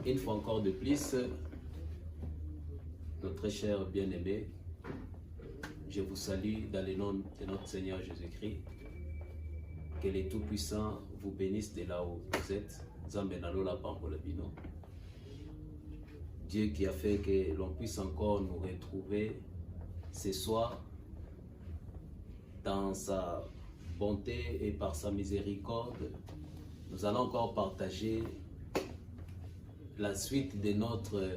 Une fois encore de plus, notre cher bien-aimé, je vous salue dans le nom de notre Seigneur Jésus-Christ. Que les Tout-Puissants vous bénissent de là où vous êtes. Dieu qui a fait que l'on puisse encore nous retrouver ce soir dans sa bonté et par sa miséricorde. Nous allons encore partager la suite de notre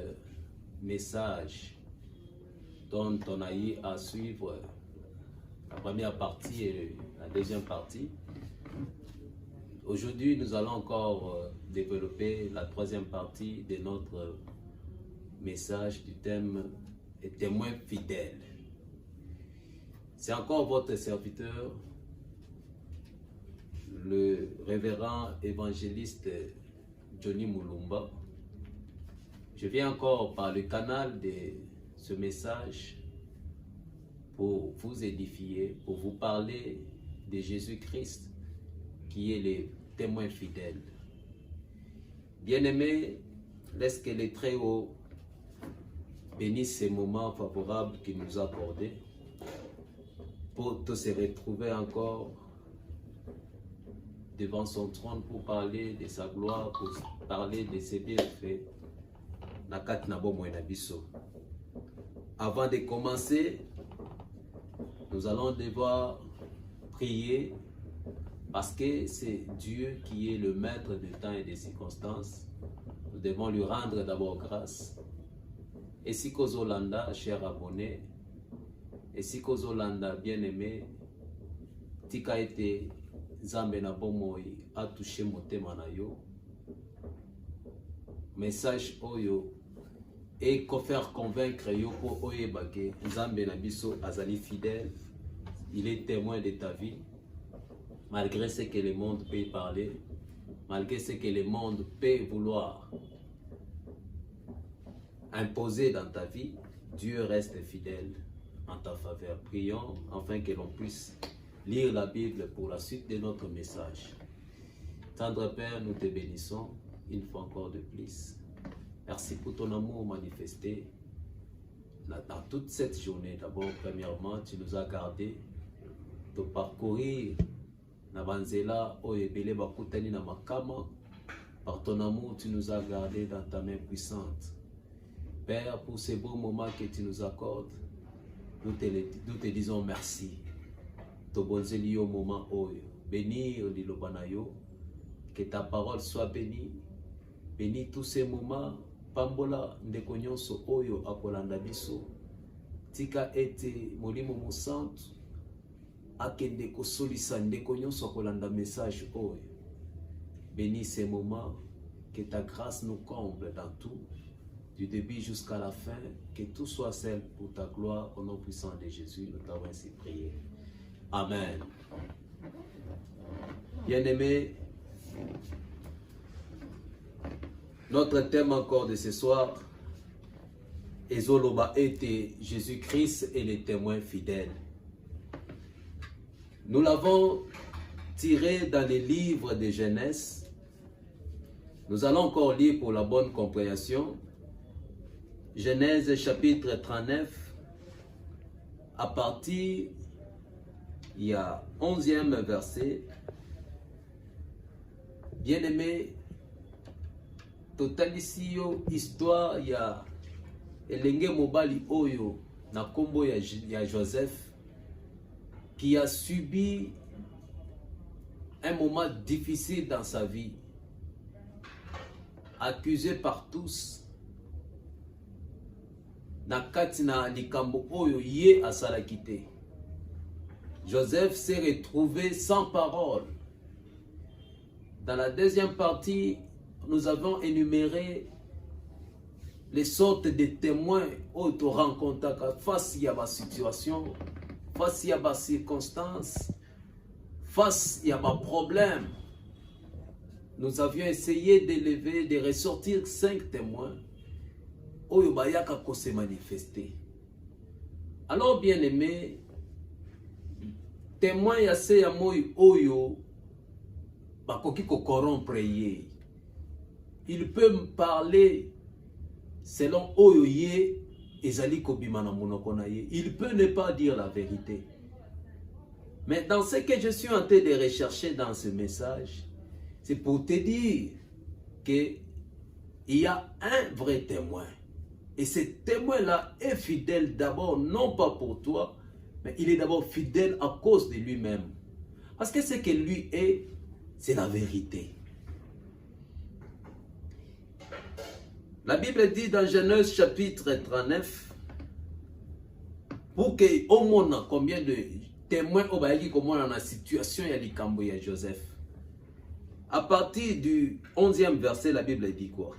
message dont on a eu à suivre la première partie et la deuxième partie. Aujourd'hui, nous allons encore développer la troisième partie de notre message du thème « Témoin fidèle ». C'est encore votre serviteur, le révérend évangéliste Johnny Mulumba. Je viens encore par le canal de ce message pour vous édifier, pour vous parler de Jésus-Christ qui est le témoin fidèle. Bien-aimés, laisse que les Très-Hauts bénisse ces moments favorables qu'il nous a accordés pour tous se retrouver encore devant son trône pour parler de sa gloire, pour parler de ses bienfaits. Avant de commencer, nous allons devoir prier parce que c'est Dieu qui est le maître du temps et des circonstances. Nous devons lui rendre d'abord grâce. Et si Kozolanda, cher abonné, et si Kozolanda, bien-aimé, tika ete Zambe na bomoi a touché motema na yo. Message oyo et faire convaincre yo pour oyebake Zambe na biso azali fidèle. Il est témoin de ta vie. Malgré ce que le monde peut parler, malgré ce que le monde peut vouloir imposer dans ta vie, Dieu reste fidèle en ta faveur. Prions afin que l'on puisse lire la Bible pour la suite de notre message. Tendre Père, nous te bénissons une fois encore de plus. Merci pour ton amour manifesté dans toute cette journée. D'abord, premièrement, tu nous as gardés de parcourir Navanzela, Oyebele Bakutani Namakama. Par ton amour, tu nous as gardés dans ta main puissante. Père, pour ces beaux moments que tu nous accordes, nous te disons merci. Tobonzeli au moment oyo. Bénir l'ilobanayo. Que ta parole soit bénie. Bénis tous ces moments. Pambola ndekonyonso oyo akolanda biso. Tika ete molimo mosantu. Akende kosolisa ndekonyonso akolanda message oyo. Bénis ces moments. Que ta grâce nous comble dans tout. Du début jusqu'à la fin. Que tout soit celle pour ta gloire. Au nom puissant de Jésus, nous t'avons ainsi prié. Amen. Bien-aimés, notre thème encore de ce soir, Ezoloba était Jésus-Christ et les témoins fidèles. Nous l'avons tiré dans les livres de Genèse. Nous allons encore lire pour la bonne compréhension. Genèse chapitre 39, à partir il y a 11e verset. Bien-aimé, totalisio histoire il y a elenge mobali oyo na kombo ya Joseph qui a subi un moment difficile dans sa vie, accusé par tous. Na katina likambo oyo ye asalaki te. Joseph s'est retrouvé sans parole. Dans la deuxième partie, nous avons énuméré les sortes de témoins où tu rencontres face à ma situation, face à ma circonstance, face à ma problème. Nous avions essayé d'élever, de ressortir 5 témoins où Yobayaka se manifester. Alors, bien aimé, témoin ya se ya moi oyo bakoki ko corrompre ye il peut me parler selon Oyoye ezali kobima na monoko na ye. Il peut ne pas dire la vérité. Mais dans ce que je suis en train de rechercher dans ce message, c'est pour te dire qu'il y a un vrai témoin. Et ce témoin-là est fidèle d'abord, non pas pour toi, mais il est d'abord fidèle à cause de lui-même. Parce que ce que lui est, c'est la vérité. La Bible dit dans Genèse chapitre 39, pour que au monde combien de témoins au baïki comment dans la situation ya likambo ya Joseph. À partir du 11e verset, la Bible dit quoi?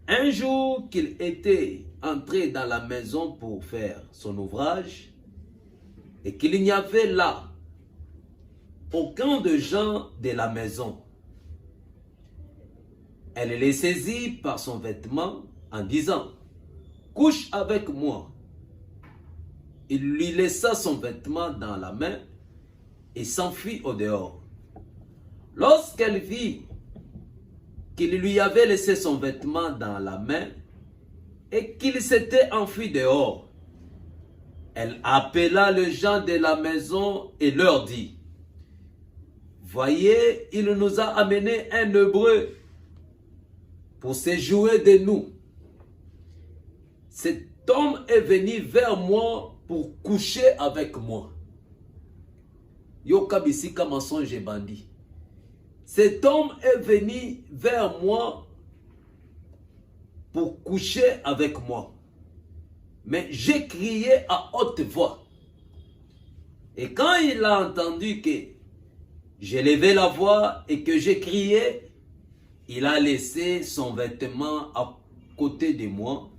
Un jour qu'il était entré dans la maison pour faire son ouvrage et qu'il n'y avait là aucun de gens de la maison, elle les saisit par son vêtement en disant « Couche avec moi ». Il lui laissa son vêtement dans la main et s'enfuit au dehors. Lorsqu'elle vit qu'il lui avait laissé son vêtement dans la main et qu'il s'était enfui dehors, elle appela les gens de la maison et leur dit « Voyez, il nous a amené un Hébreu pour se jouer de nous. Cet homme est venu vers moi pour coucher avec moi. » Yoka bisika mensonge bandit. Cet homme est venu vers moi pour coucher avec moi. Mais j'ai crié à haute voix. Et quand il a entendu que j'ai levé la voix et que j'ai crié, il a laissé son vêtement à côté de moi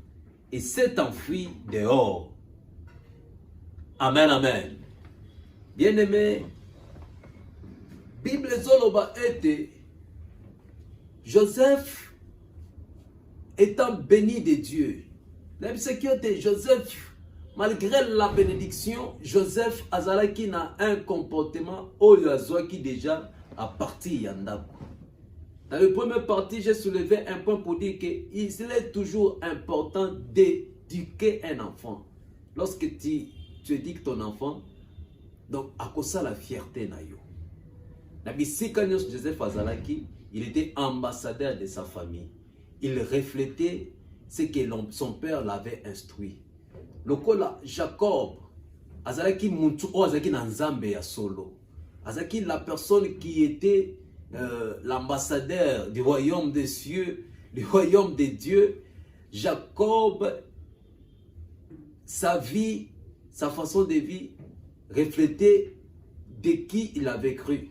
et s'est enfui dehors. Amen, amen. Bien-aimé, Bible Zoloba était Joseph étant béni de Dieu. Même ce qui était Joseph, malgré la bénédiction, Joseph Azalaki n'a un comportement qui déjà a parti Yandako. Dans la première partie, j'ai soulevé un point pour dire qu'il est toujours important d'éduquer un enfant. Lorsque tu éduques ton enfant, donc à cause de la fierté nayo. Joseph Azalaki, il était ambassadeur de sa famille. Il reflétait ce que son père l'avait instruit. Lokola Jacob, Azalaki muntu o Azalaki na nzambe ya solo. Azalaki la personne qui était l'ambassadeur du royaume des cieux, du royaume de Dieu. Jacob, sa vie, sa façon de vie reflétait de qui il avait cru.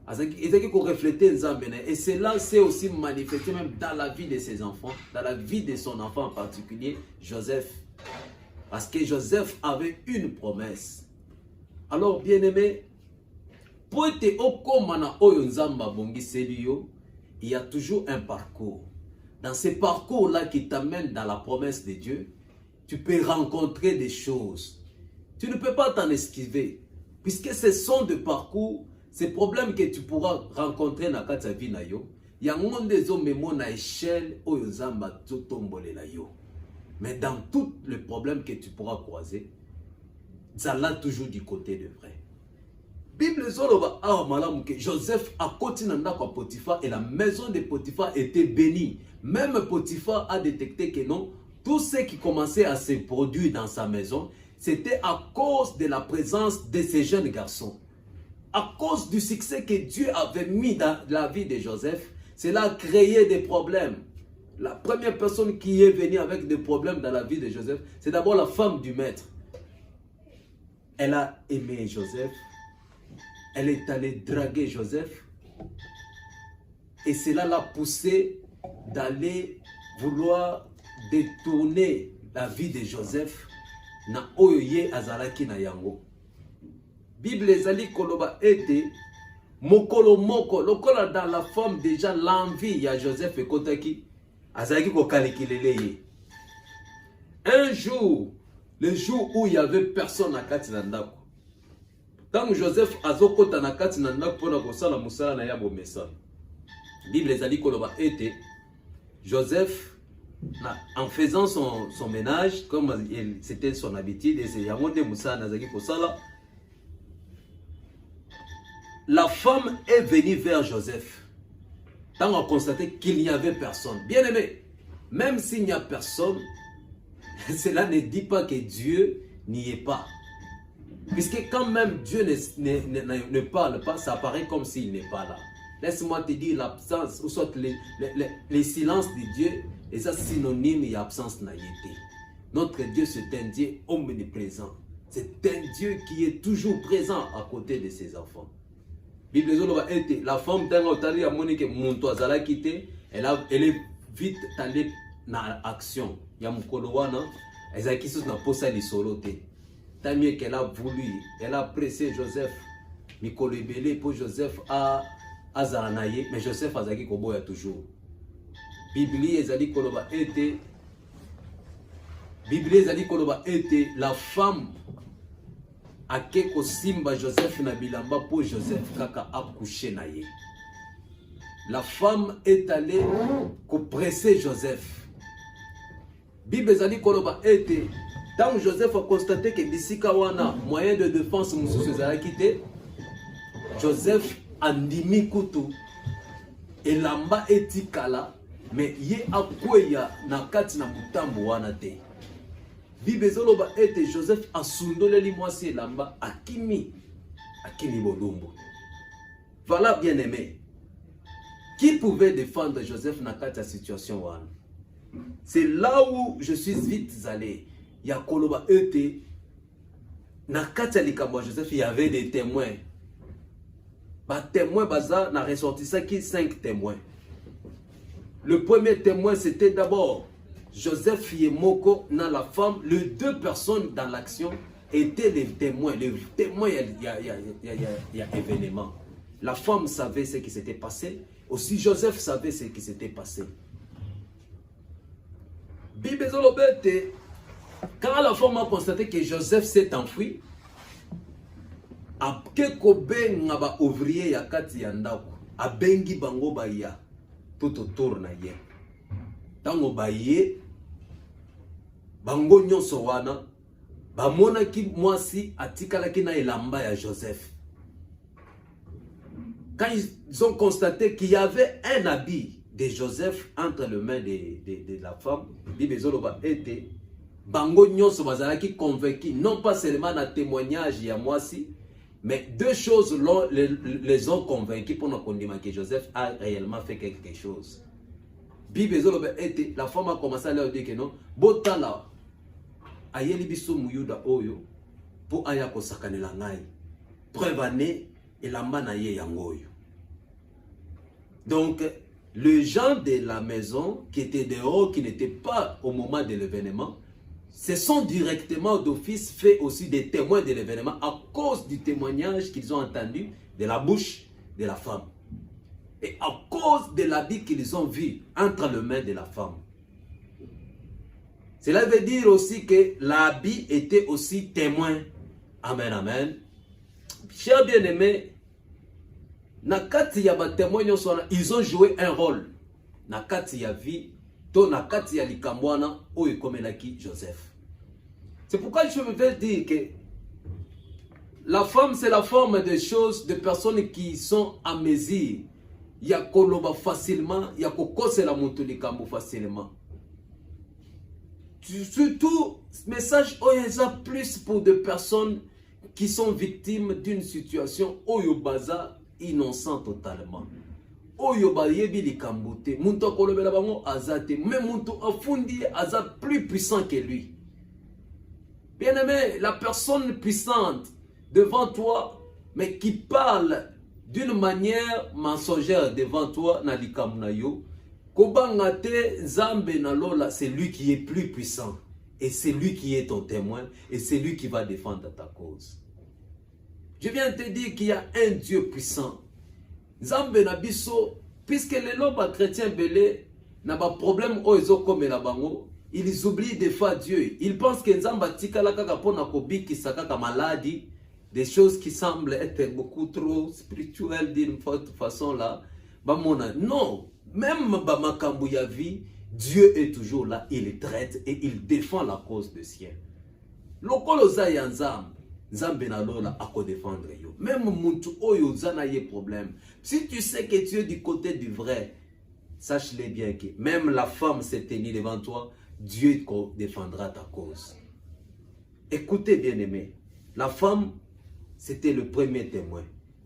Et cela s'est aussi manifesté même dans la vie de ses enfants, dans la vie de son enfant en particulier, Joseph. Parce que Joseph avait une promesse. Alors, bien-aimé, il y a toujours un parcours. Dans ce parcours-là qui t'amène dans la promesse de Dieu, tu peux rencontrer des choses. Tu ne peux pas t'en esquiver. Puisque ce sont des parcours, ces problèmes que tu pourras rencontrer dans ta vie, il y a un monde des hommes à échelle où ils ont yo. Mais dans tous les problèmes que tu pourras croiser, ça l'a toujours du côté de vrai. Bible Zoloba a malam que Joseph a continué à Potiphar et la maison de Potiphar était bénie. Même Potiphar a détecté que non, tout ce qui commençait à se produire dans sa maison, c'était à cause de la présence de ces jeunes garçons. À cause du succès que Dieu avait mis dans la vie de Joseph, cela a créé des problèmes. La première personne qui est venue avec des problèmes dans la vie de Joseph, c'est d'abord la femme du maître. Elle a aimé Joseph. Elle est allée draguer Joseph. Et cela l'a poussé d'aller vouloir détourner la vie de Joseph. Na oyoye azalaki na yango. Bible ezali koloba ete mokolo moko lokola dans la forme déjà l'envie ya Joseph ekotaki azalaki ko kalikilele ye. Un jour, le jour où il y avait personne à kati na ndako. Tant Joseph azokota na kati na ndako pona kosala musala na ya bomesana. Bible les a dit koloba était Joseph en faisant son ménage comme c'était son habitude et c'est Yamonde Moussa Nazaki Kosala. La femme est venue vers Joseph. Tant on a constaté qu'il n'y avait personne. Bien aimé, même s'il n'y a personne, cela ne dit pas que Dieu n'y est pas. Puisque quand même Dieu ne parle pas, ça paraît comme s'il n'est pas là. Laisse-moi te dire l'absence, ou soit les silences de Dieu, et ça synonyme d'absence naïveté. Notre Dieu, c'est un Dieu omniprésent. C'est un Dieu qui est toujours présent à côté de ses enfants. Bible était la femme d'un otali a monique monto azala quitté, elle est vite allée dans l'action. Il y a mukolowana, elle a quitté na posa li soloté. Tant mieux qu'elle a voulu, elle a pressé Joseph, Mikolo Ebele pour Joseph à Azaranaye, mais Joseph a zaki koboya toujours. Bibli ezali koloba était la femme a keko simba Joseph na bilamba pour Joseph kaka accouché na ye. La femme est allée presser Joseph. Bible ezali koloba était tant Joseph a constaté que bisika wana moyen de défense mususu ezala quitté. Joseph andimi kutu elamba etikala mais ye akweya na kati na mutambo wana te. Bible zoloba ete Joseph asundoleli mwasi elamba akimi bolumbu. Voilà bien aimé. Qui pouvait défendre Joseph na kati ya situation wana? C'est là où je suis vite allé. Ya koloba ete na kati ya likambo Joseph il y avait des témoins. Ba témoins baza na ressortissa qui 5 témoins. Le premier témoin c'était d'abord Joseph Yemoko na la femme. Les 2 personnes dans l'action étaient les témoins. Les témoins, il y a événement. La femme savait ce qui s'était passé. Aussi Joseph savait ce qui s'était passé. Bible zolobete, quand la femme a constaté que Joseph s'est enfui, après kobenga ba ouvrier ya kati ya ndako, abengi bango baya tout autour na ye. Tango baye bango nyonso wana bamona ki mwasi atikala ki na elamba ya Joseph. Quand ils ont constaté qu'il y avait un habit de Joseph entre les mains de la femme, Bible zoloba ete bango nyonso bazalaki convaincu non pas seulement na témoignage ya mwasi, mais 2 choses les ont convaincus pour nous condamner que Joseph a réellement fait quelque chose. Bible zoloba ete la femme a commencé à leur dire que non, botala ayeli biso muyuda oyo pour aya ko sakanela ngai. Preuve ane elamba na ye yangoyo. Donc les gens de la maison qui étaient dehors, qui n'étaient pas au moment de l'événement, se sont directement d'office fait aussi des témoins de l'événement à cause du témoignage qu'ils ont entendu de la bouche de la femme. Et à cause de l'habit qu'ils ont vu entre les mains de la femme. Cela veut dire aussi que l'habit était aussi témoin. Amen, amen. Chers bien-aimés, nakati ya ba témoins ils ont joué un rôle. Nakati ya vie, to nakati ya likambwana oyo komelaki Joseph. C'est pourquoi je veux dire que la femme c'est la forme de choses, de personnes qui sont à mesure. Ya koloba facilement, ya kokose la moto likambo facilement. Surtout, message oyoza plus pour des personnes qui sont victimes d'une situation oyobaza innocent totalement. Oyoba yebi likambo te, muntu akolobela bango azate, mais muntu afundi aza plus puissant que lui. Bien aimé, la personne puissante devant toi, mais qui parle d'une manière mensongère devant toi, na likambo na yo, kobangate zambe na lola, c'est lui qui est plus puissant. Et c'est lui qui est ton témoin. Et c'est lui qui va défendre ta cause. Je viens te dire qu'il y a un Dieu puissant. Zambe na biso, puisque les lobes chrétiens belé, n'a pas problème oizo comme la bango, ils oublient des fois Dieu. Ils pensent que Nzamba tika la kaka pona kobi ki sakaka maladie, des choses qui semblent être beaucoup trop spirituelles d'une façon là. Non, même makambu ya vie, Dieu est toujours là, il traite et il défend la cause de sien. Lokolo za ya Nzambe na lola ako défendre yo. Même muntu oyo zana ye problème. Si tu sais que tu es du côté du vrai, sache-le bien que même la femme s'est tenue devant toi, Dieu défendra ta cause. Écoutez bien aimé, la femme c'était le premier témoin.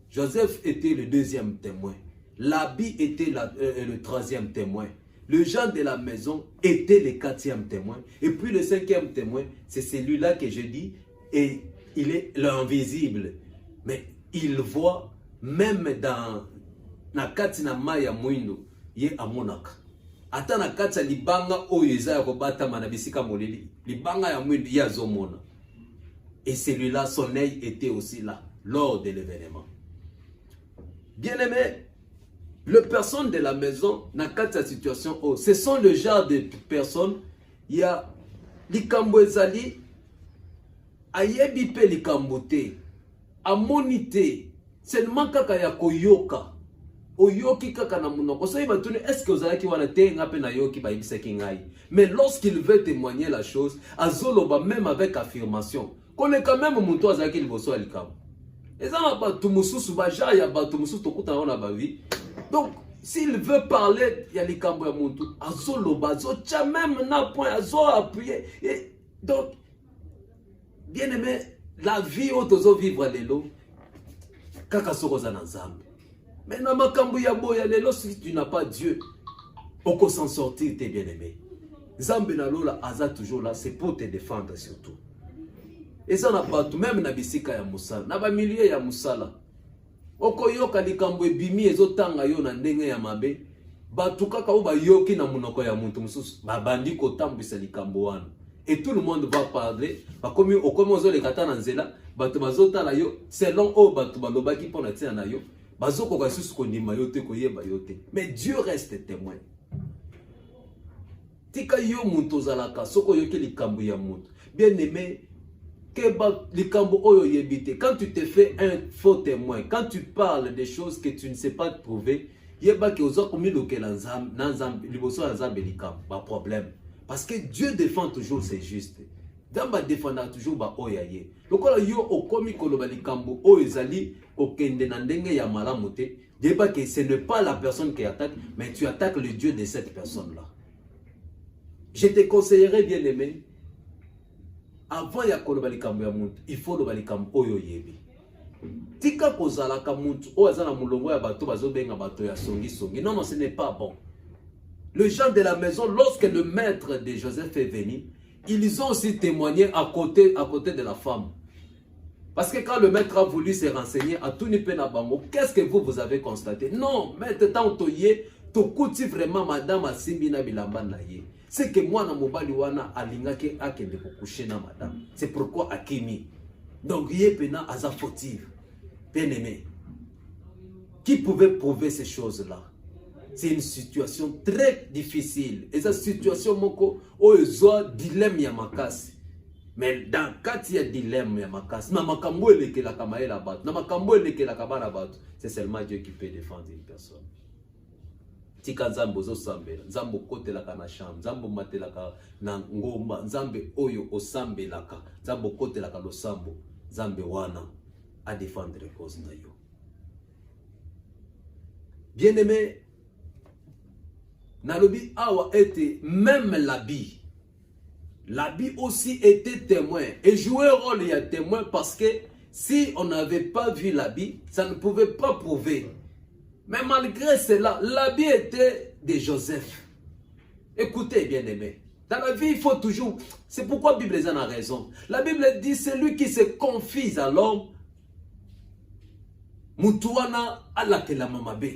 Joseph était le deuxième témoin. L'habit était le troisième témoin. Le gens de la maison était le quatrième témoin. Et puis le cinquième témoin, c'est celui-là que je dis, et il est l'invisible. Mais il voit même dans la katina maya mwindo, ye amonaka. Ata na kati libanga oyo eza ya kobata manabisika moleli, libanga ya mwindo ya zomona. Et celui-là, son œil était aussi là, lors de l'événement. Bien-aimé, les personnes de la maison, dans cette situation, ce sont le genre de personnes, il y a likambo ezali, ayebi pe likambo te, amonite, seulement kaka ya koyoka, oyoki kaka na munoko. So iba tuni, est-ce que ozalaki wana te ngape na yoki ba ibiseki ngai? Mais lorsqu'il veut témoigner la chose, azoloba même avec affirmation, connaît quand même muto azalaki liboso ya likambo. Ezama batu mususu ba ja ya batu mususu tokuta na ba vie. Donc, s'il veut parler, il y a les cambo ya muntu, azoloba, azocha même na point, azo appuyer. Donc, bien aimé, la vie otozo vivre lelo, kaka soko za na Nzambe. Mais na makambo ya boya lelo, si tu n'as pas Dieu, oko s'en sortir, t'es bien aimé. Nzambe na lola aza toujours là, c'est pour te défendre surtout. Et ça n'a pas tout, même na bisika ya musala, na ba milieu ya musala. Okoyoka likambo ebimi ezotanga yo na ndenge ya mabe, batu kaka o bayoki na munoko ya muntu mususu, babandi kotambwisa likambo wana. Et tout le monde va parler, bakomi okomi ozolekata na nzela, batu bazotala yo selon o batu balobaki pona tia na yo, bazokoka susu kondima yo te koyeba yo te. Mais Dieu reste témoin. Tika yo muntu ozalaka soko yoki likambo ya muntu. Bien aimé, quand tu te fais un faux témoin, quand tu parles des choses que tu ne sais pas prouver, il y a pas problème. Parce que Dieu défend toujours ses justes. Damba défendra toujours ba oyaye. Lokola yo okomi koloba likambo o ezali okende na ndenge ya malamu te, débat que ce n'est pas la personne qui attaque, mais tu attaques le Dieu de cette personne-là. Je te conseillerais, bien aimé, avant ya koloba likambo ya muntu, il faut loba likambo oyo yebi. Tika kozala ka muntu o azana mulongo ya bato bazobenga bato ya songi songi. Non, non, ce n'est pas bon. Le gens de la maison, lorsque le maître de Joseph est venu, ils ont aussi témoigné à côté de la femme. Parce que quand le maître a voulu se renseigner à tout ni pena bango, qu'est-ce que vous avez constaté? Non, maître tantoye, tokuti vraiment madame asimbina bilamba na ye. C'est que moi, na mobali wana alingake akende coucher na madame. C'est pourquoi akimi. Donc, yé pena aza fautive. Bien aimé. Qui pouvait prouver ces choses-là? C'est une situation très difficile. Et cette situation, moko, oezoa dilemme ya makasi. Mais dans quand il y a dilemme ya makasi, na makambo eleke la kamae la bat, na makambo eleke la kabana bat, c'est seulement Dieu qui peut défendre une personne. Tika nzambo zo sambela, nzambo kote la kana sham, nzambo mate la ka na ngomba, nzambe oyo osambe la ka, nzambo kote la ka lo sambo, nzambe wana à défendre les causes na yo. Bien aimé, nalobi awa était même l'habit. L'habit aussi était témoin et jouait rôle il y a témoin parce que si on n'avait pas vu l'habit, ça ne pouvait pas prouver. Mais malgré cela, l'habit était de Joseph. Écoutez, bien-aimés, dans la vie, il faut toujours... C'est pourquoi la Bible en a raison. La Bible dit, celui qui se confie à l'homme, Mutuana alakela mamabe.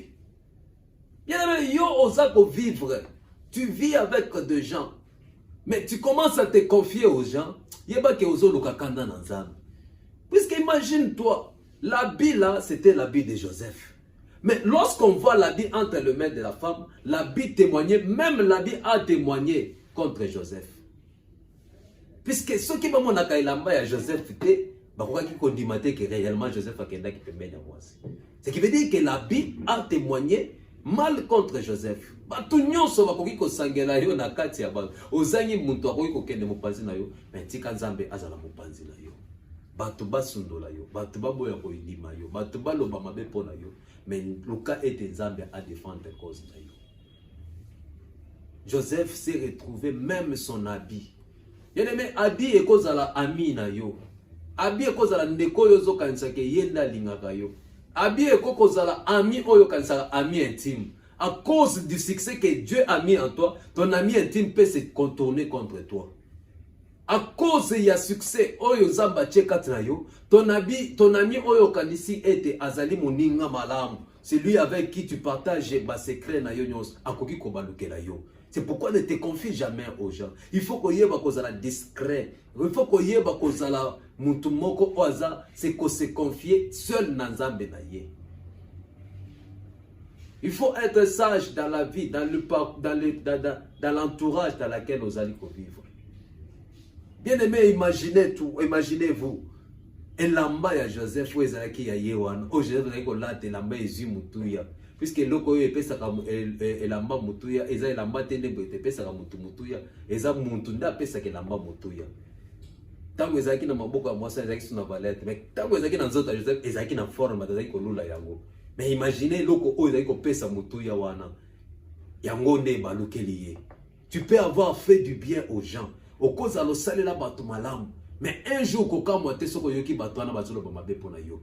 Bien-aimé, yo osako vivre. Tu vis avec des gens. Mais tu commences à te confier aux gens. Yeba ke ozo lukakanda nanzam. Puisque imagine-toi, l'habit là, c'était l'habit de Joseph. Mais lorsqu'on voit l'habit entre les mains de la femme, l'habit témoignait, même l'habit a témoigné contre Joseph. Puisque ceux qui vont à Kailamba à Joseph, que réellement Joseph a ce qui veut dire que l'habit a témoigné mal contre Joseph. Bato nyonso bakoki kosangela yo na kati ya bato. Ozangi muntu akoki kokende mopanzi na yo, mais tika Nzambe azala mopanzi na yo. Bato basundola yo, bato baboya koyindima yo, bato baloba mabe pona yo, mais luka ete Nzambe a défendre cause na yo. Joseph s'est retrouvé même son habit. Bien-aimé, habit et cause à la ami na yo. Habit et cause à la ndeko yo zo kanisa ke yenda lingaka yo. Habit et cause à la ami oyo kanisa ami intime. À cause du succès que Dieu a mis en toi, ton ami intime peut se contourner contre toi. À cause il y a succès oyo zamba tcheka na yo, ton ami oyo kanisi ete azali moninga malamu. C'est lui avec qui tu partages ba secret na yo nyos akoki ko balukela yo. C'est pourquoi ne te confie jamais aux gens. Il faut que yeba kozala discret. Il faut que yeba kozala muntu moko oza c'est que se confier seul na Nzambe na ye. Il faut être sage dans la vie, dans l'entourage dans lequel nous allons vivre. Bien aimé, imaginez-vous. Elamba ya Joseph ou ezalaki ya yewan. O Joseph ezalaki kolata elamba ezu mutuya. Puisque loko yo epesaka elamba mutuya, eza elamba te ndenge epesaka mutuya, eza muntu nda apesaka elamba mutuya. Tango ezalaki na maboko ya mwasi ezalaki suna valete, mais tango ezalaki na nzoto ya Joseph ezalaki na forme ezalaki kolula yango. Mais imaginez loko o ezalaki kopesa mutuya wana. Yango nde balukeli ye. Tu peux avoir fait du bien aux gens. Okoza lo salela bato malamu. Mais un jour, kokamwa te soko yoki batwana bazolo bamabe pona yo.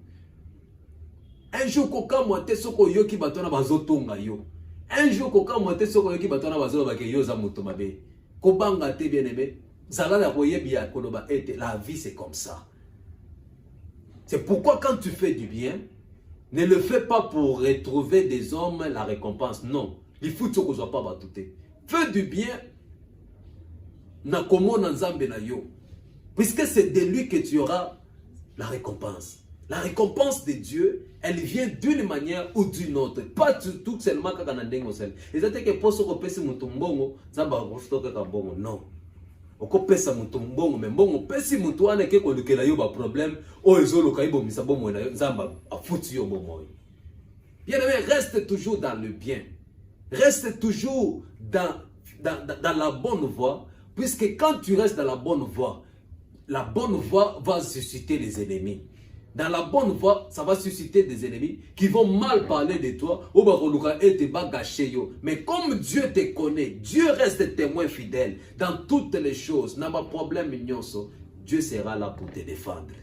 Un jour, kokamwa te soko yoki batwana bazotonga yo. Un jour, kokamwa te soko yoki batwana bazolo bake yo za moto mabe. Kobanga te bien aimé. Zalala koyebi ya koloba ete la vie c'est comme ça. C'est pourquoi quand tu fais du bien, ne le fais pas pour retrouver des hommes la récompense. Non. Il faut que tu ne pas batouté. Fais du bien. Na komo na Nzambe na yo. Puisque c'est de lui que tu auras la récompense. La récompense de Dieu, elle vient d'une manière ou d'une autre. Pas tout seulement quand on a des choses. Et c'est que pour ce qu'on peut se monter Zamba rostoka kambongo. Non. Oko pesa mutu mbongo mais mbongo pesi mutu wana ke ko lukela yo ba problème o ezolo kaibo misabo mo na Zamba afuti yo bomo. Bien aimé, reste toujours dans le bien. Reste toujours dans la bonne voie, puisque quand tu restes dans la bonne voie va susciter les ennemis. Dans la bonne voie, ça va susciter des ennemis qui vont mal parler de toi. Mais comme Dieu te connaît, Dieu reste témoin fidèle dans toutes les choses. N'a pas problème, Dieu sera là pour te défendre.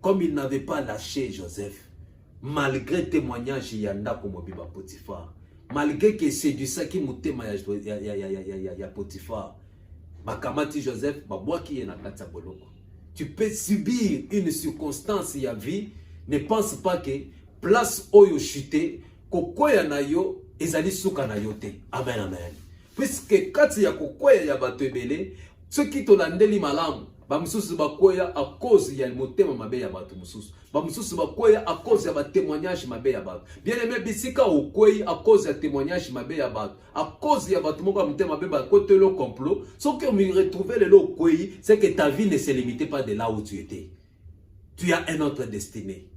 Comme il n'avait pas lâché Joseph, malgré témoignage yanda comme Biba Potiphar, malgré que c'est du ça qui moutema ya Potiphar, Makamati Joseph, tu peux subir une circonstance ya vie, ne pense pas que place oyo chute, kokoya na yo, ezali suka na yo te. Amen, amen. Puisque kati ya kokoya ya batebele, ceux qui tolandeli malamu, bamususu bakoya à cause ya motema mabe ya batu mususu. Bamususu bakoya à cause ya ba témoignage mabe ya batu. Bien aimé bisika okoyi à cause ya témoignage mabe ya batu. À cause ya batu moko motema mabe ba côté le complot, sauf que me retrouver le okoyi, c'est que ta vie ne se limite pas de là où tu étais. Tu as un autre destinée.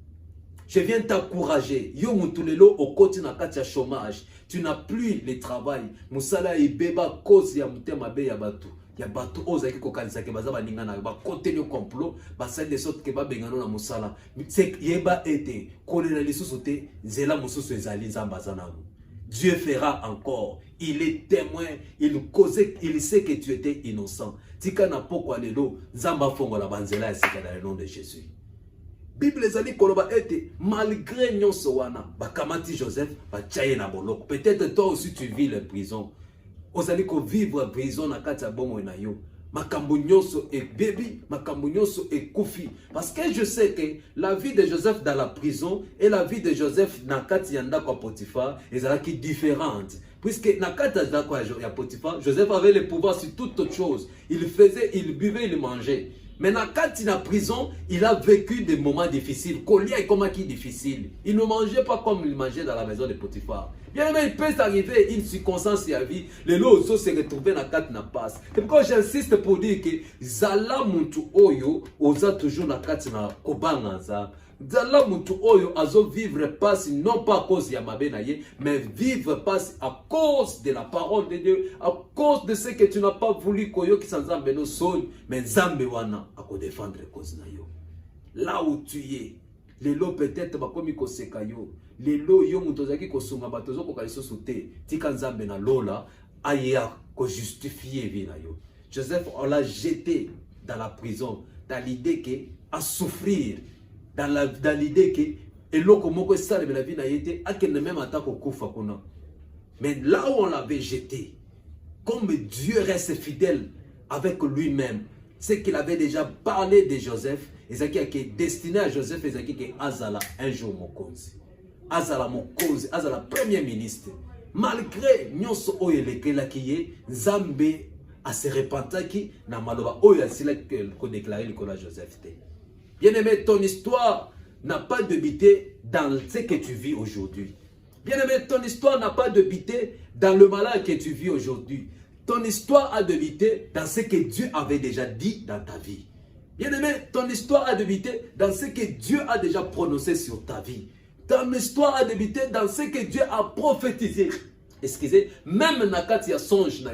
Je viens t'encourager. Yo mutulelo au côté na kati ya chômage. Tu n'as plus le travail. Musala ibeba cause ya motema mabe ya batu. Ya bato ozaki kokanisa ke bazaba ningana ba côté le complot ba sale de sorte que ba bengano na musala c'est yeba ete kolela lisusu te zela mususu ezali Nzamba zanamu. Dieu fera encore. Il est témoin, il sait que tu étais innocent. Tika na pokwa lelo Nzamba fongola banzela ya sika dans le nom de Jésus. Bible ezali koloba ete malgré nyonso wana bakamati Joseph ba tchaye na boloko. Peut-être toi aussi tu vis la prison. Ozali ko vivre prison na kati ya bomo na yo. Makambo nyonso e bebi, makambo nyonso e kufi. Parce que je sais que la vie de Joseph dans la prison et la vie de Joseph na kati ya ndako ya Potiphar ezalaki différente. Puisque na kati ya ndako ya Potiphar, Joseph avait le pouvoir sur toute autre chose. Il faisait, il buvait, il mangeait. Mais dans la prison, il a vécu des moments difficiles. Colia est comme qui difficile. Il ne mangeait pas comme il mangeait dans la maison de Potiphar. Bien aimé, il peut s'arriver une circonstance à vie. Les lots se retrouver dans la carte na passe. C'est pourquoi j'insiste pour dire que Zala Muntu Oyo, osa toujours la carte na Kobangaza. Zala mutu oyo azo vivre passe non pas à cause ya mabe na ye, mais vivre passe à cause de la parole de Dieu, à cause de ce que tu n'as pas voulu koyo ki sanzambe no son, mais nzambe wana ako défendre cause na yo. Là où tu es, lelo peut-être bakomi koseka yo, lelo yo mutu ozaki kosunga bato zo kokali so soute, tika nzambe na lola aya ko justifier vie na yo. Joseph, on l'a jeté dans la prison, dans l'idée que à souffrir, dans l'idée que et l'eau comme ça la vie n'a été à qu'elle ne même attaque au kufa kuna. Mais là où on l'avait jeté, comme Dieu reste fidèle avec lui-même, c'est qu'il avait déjà parlé de Joseph, et ça qui est destiné à Joseph, et ça qui est Azala un jour mokonzi, Azala mokonzi, Azala premier ministre. Malgré nyonso oyeleke la kiye, Nzambe a se repentaki na maloba oya sila ko déclarer le kola Joseph te. Bien-aimé, ton histoire n'a pas de bité dans ce que tu vis aujourd'hui. Bien-aimé, ton histoire n'a pas de bité dans le malheur que tu vis aujourd'hui. Ton histoire a de bité dans ce que Dieu avait déjà dit dans ta vie. Bien-aimé, ton histoire a de bité dans ce que Dieu a déjà prononcé sur ta vie. Ton histoire a de bité dans ce que Dieu a prophétisé. Excusez, même dans le songe,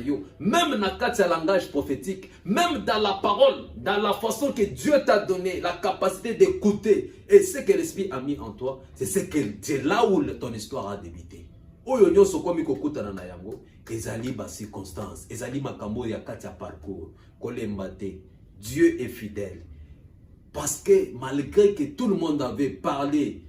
même dans le langage prophétique, même dans la parole, dans la façon que Dieu t'a donné, la capacité d'écouter, et ce que l'Esprit a mis en toi, c'est là où ton histoire a débuté. Oyo so komi kokuta na yango, ezali ba circonstance, ezali makambo ya kati ya parcours, kolembate. Dieu est fidèle. Parce que malgré que tout le monde avait parlé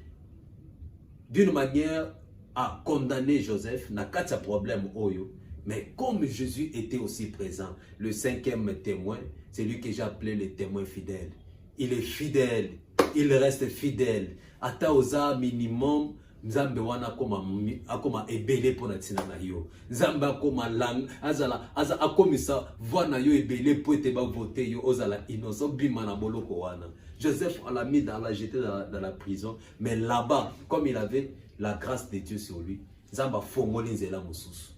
d'une manière à condamner Joseph, n'a pas de problème oyo. Mais comme Jésus était aussi présent, le cinquième témoin, c'est lui que j'ai appelé le témoin fidèle. Il est fidèle, il reste fidèle. Ata oza minimum, Nzambe wana akoma ebele pona tina na yo. Nzambe akoma lang, akomisa wana yo ebele po ete ba voter yo ozala innocent bima na boloko wana. Joseph on l'a mis dans la jeté dans la prison, mais là-bas, comme il avait la grâce de Dieu sur lui, Nzamba fongoli nzela mususu.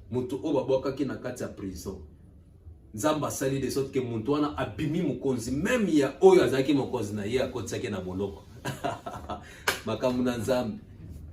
Mutu oba boka ki na kati ya prison. Nzamba sali de sorte que muntu wana abimi mukonzi, même ya oyo azaki mukonzi na ye akotsaki na boloko. Makamu na Nzambe,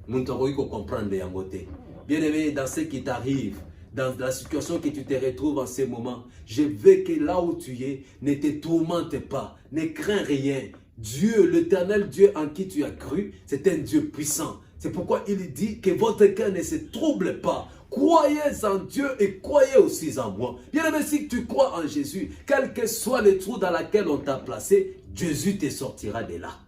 muntu akoki ko comprendre yango te. Bien-aimé, dans ce qui t'arrive, dans la situation que tu te retrouves en ce moment, je veux que là où tu es, ne te tourmente pas, ne crains rien. Dieu, l'éternel Dieu en qui tu as cru, c'est un Dieu puissant. C'est pourquoi il dit que votre cœur ne se trouble pas. Croyez en Dieu et croyez aussi en moi. Bien aimé, si tu crois en Jésus, quel que soit le trou dans lequel on t'a placé, Jésus te sortira de là.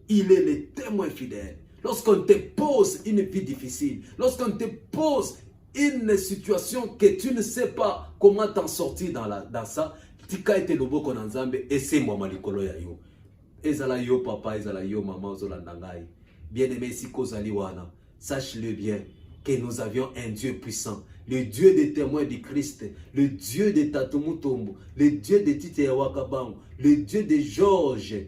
Il est le témoin fidèle. Lorsqu'on te pose une vie difficile, lorsqu'on te pose une situation que tu ne sais pas comment t'en sortir dans ça, tika ete loboko na Nzambe et c'est moi malikolo ya yo. Ezala yo papa, ezala yo maman, ozolanda ngai. Bien-aimé, si kozali wana, sache-le bien que nous avions un Dieu puissant, le Dieu des témoins du Christ, le Dieu de Tatumutombo, le Dieu de Tite Wakabango, le Dieu de Georges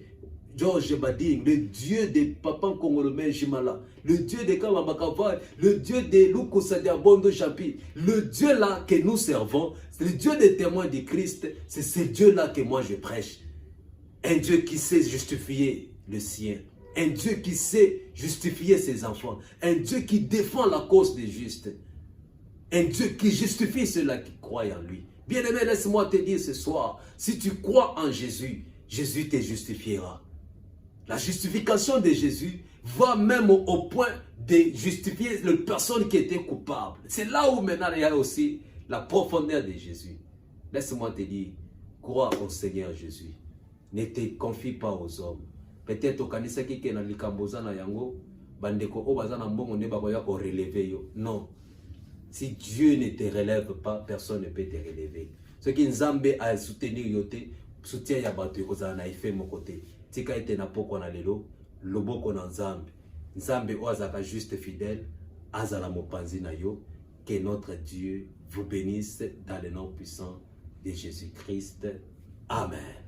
Bading, le Dieu de Papa Kongolomé Jimala, le Dieu de Kamabakava, le Dieu de Lukusadia Bondo Champi, le Dieu là que nous servons, le Dieu des témoins du Christ, c'est ce Dieu là que moi je prêche. Un Dieu qui sait justifier le sien. Un Dieu qui sait justifier ses enfants. Un Dieu qui défend la cause des justes. Un Dieu qui justifie ceux-là qui croient en lui. Bien-aimé, laisse-moi te dire ce soir, si tu crois en Jésus, Jésus te justifiera. La justification de Jésus va même au point de justifier les personnes qui étaient coupables. C'est là où maintenant il y a aussi la profondeur de Jésus. Laisse-moi te dire, crois au Seigneur Jésus. Ne te confie pas aux hommes. Peut-être au kanisa ki ke na likamboza na yango, bandeko o baza na mbongo ne bakoya ko relever yo. Non. Si Dieu ne te relève pas, personne ne peut te relever. Ce qui Nzambe a soutenir yote, soutien ya bato kozala na effet mon côté. Tika ete na poko na lelo, loboko na Nzambe. Nzambe o azaka juste fidèle, azala mopanzi na yo. Que notre Dieu vous bénisse dans le nom puissant de Jésus-Christ. Amen.